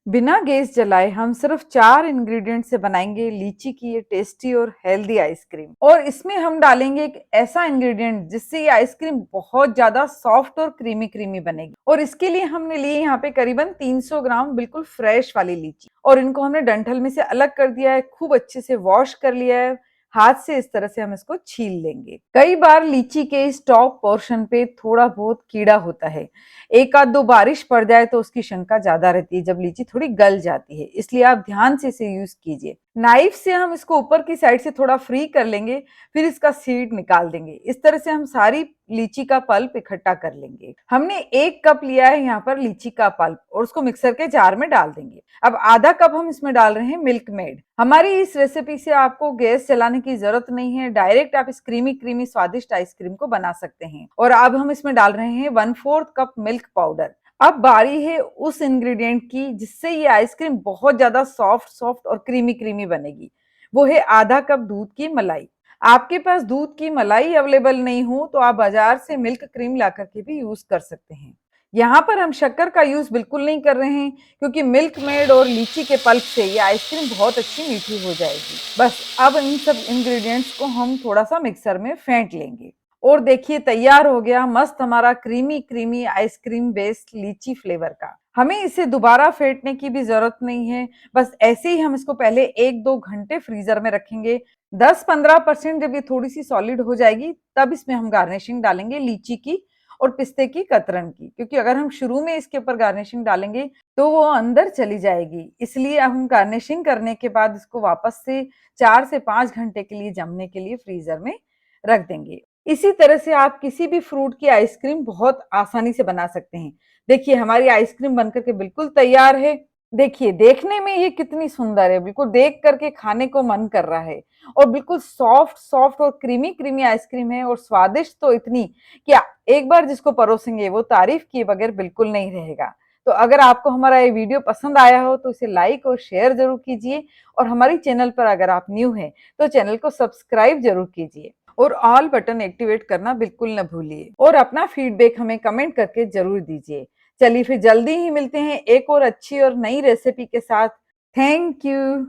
बिना गैस जलाए हम सिर्फ 4 इंग्रेडिएंट से बनाएंगे लीची की ये टेस्टी और हेल्दी आइसक्रीम। और इसमें हम डालेंगे एक ऐसा इंग्रेडिएंट जिससे ये आइसक्रीम बहुत ज्यादा सॉफ्ट और क्रीमी क्रीमी बनेगी। और इसके लिए हमने लिए यहाँ पे करीबन 300 ग्राम बिल्कुल फ्रेश वाली लीची, और इनको हमने डंठल में से अलग कर दिया है, खूब अच्छे से वॉश कर लिया है। हाथ से इस तरह से हम इसको छील लेंगे। कई बार लीची के इस टॉप पोर्शन पे थोड़ा बहुत कीड़ा होता है, एक आध दो बारिश पड़ जाए तो उसकी शंका ज्यादा रहती है जब लीची थोड़ी गल जाती है, इसलिए आप ध्यान से इसे यूज कीजिए। नाइफ से हम इसको ऊपर की साइड से थोड़ा फ्री कर लेंगे, फिर इसका सीड निकाल देंगे। इस तरह से हम सारी लीची का पल्प इकट्ठा कर लेंगे। हमने 1 कप लिया है यहाँ पर लीची का पल्प, और उसको मिक्सर के जार में डाल देंगे। अब आधा कप हम इसमें डाल रहे हैं मिल्क मेड। हमारी इस रेसिपी से आपको गैस चलाने की जरूरत नहीं है, डायरेक्ट आप इस क्रीमी क्रीमी स्वादिष्ट आइसक्रीम को बना सकते हैं। और अब हम इसमें डाल रहे हैं 1/4 कप मिल्क पाउडर। अब बारी है उस इंग्रेडिएंट की जिससे ये आइसक्रीम बहुत ज्यादा सॉफ्ट सॉफ्ट और क्रीमी क्रीमी बनेगी, वो है आधा कप दूध की मलाई। आपके पास दूध की मलाई अवेलेबल नहीं हो तो आप बाजार से मिल्क क्रीम ला करके भी यूज कर सकते हैं। यहाँ पर हम शक्कर का यूज बिल्कुल नहीं कर रहे हैं, क्योंकि मिल्क मेड और लीची के पल्प से ये आइसक्रीम बहुत अच्छी मीठी हो जाएगी। बस अब इन सब इंग्रेडिएंट्स को हम थोड़ा सा मिक्सर में फेंट लेंगे, और देखिए तैयार हो गया मस्त हमारा क्रीमी क्रीमी आइसक्रीम बेस्ड लीची फ्लेवर का। हमें इसे दोबारा फेंटने की भी जरूरत नहीं है, बस ऐसे ही हम इसको पहले 1-2 घंटे फ्रीजर में रखेंगे। 10-15% जब ये थोड़ी सी सॉलिड हो जाएगी तब इसमें हम गार्निशिंग डालेंगे लीची की और पिस्ते की कतरन की, क्योंकि अगर हम शुरू में इसके ऊपर गार्निशिंग डालेंगे तो वो अंदर चली जाएगी। इसलिए अब हम गार्निशिंग करने के बाद इसको वापस से 4 से 5 घंटे के लिए जमने के लिए फ्रीजर में रख देंगे। इसी तरह से आप किसी भी फ्रूट की आइसक्रीम बहुत आसानी से बना सकते हैं। देखिए हमारी आइसक्रीम बनकर के बिल्कुल तैयार है। देखिए देखने में ये कितनी सुंदर है, बिल्कुल देख करके खाने को मन कर रहा है। और बिल्कुल सॉफ्ट सॉफ्ट और क्रीमी क्रीमी आइसक्रीम है, और स्वादिष्ट तो इतनी कि एक बार जिसको परोसेंगे वो तारीफ किए बगैर बिल्कुल नहीं रहेगा। तो अगर आपको हमारा ये वीडियो पसंद आया हो तो इसे लाइक और शेयर जरूर कीजिए, और हमारी चैनल पर अगर आप न्यू हैं तो चैनल को सब्सक्राइब जरूर कीजिए, और ऑल बटन एक्टिवेट करना बिल्कुल न भूलिए, और अपना फीडबैक हमें कमेंट करके जरूर दीजिए। चलिए फिर जल्दी ही मिलते हैं एक और अच्छी और नई रेसिपी के साथ। Thank you.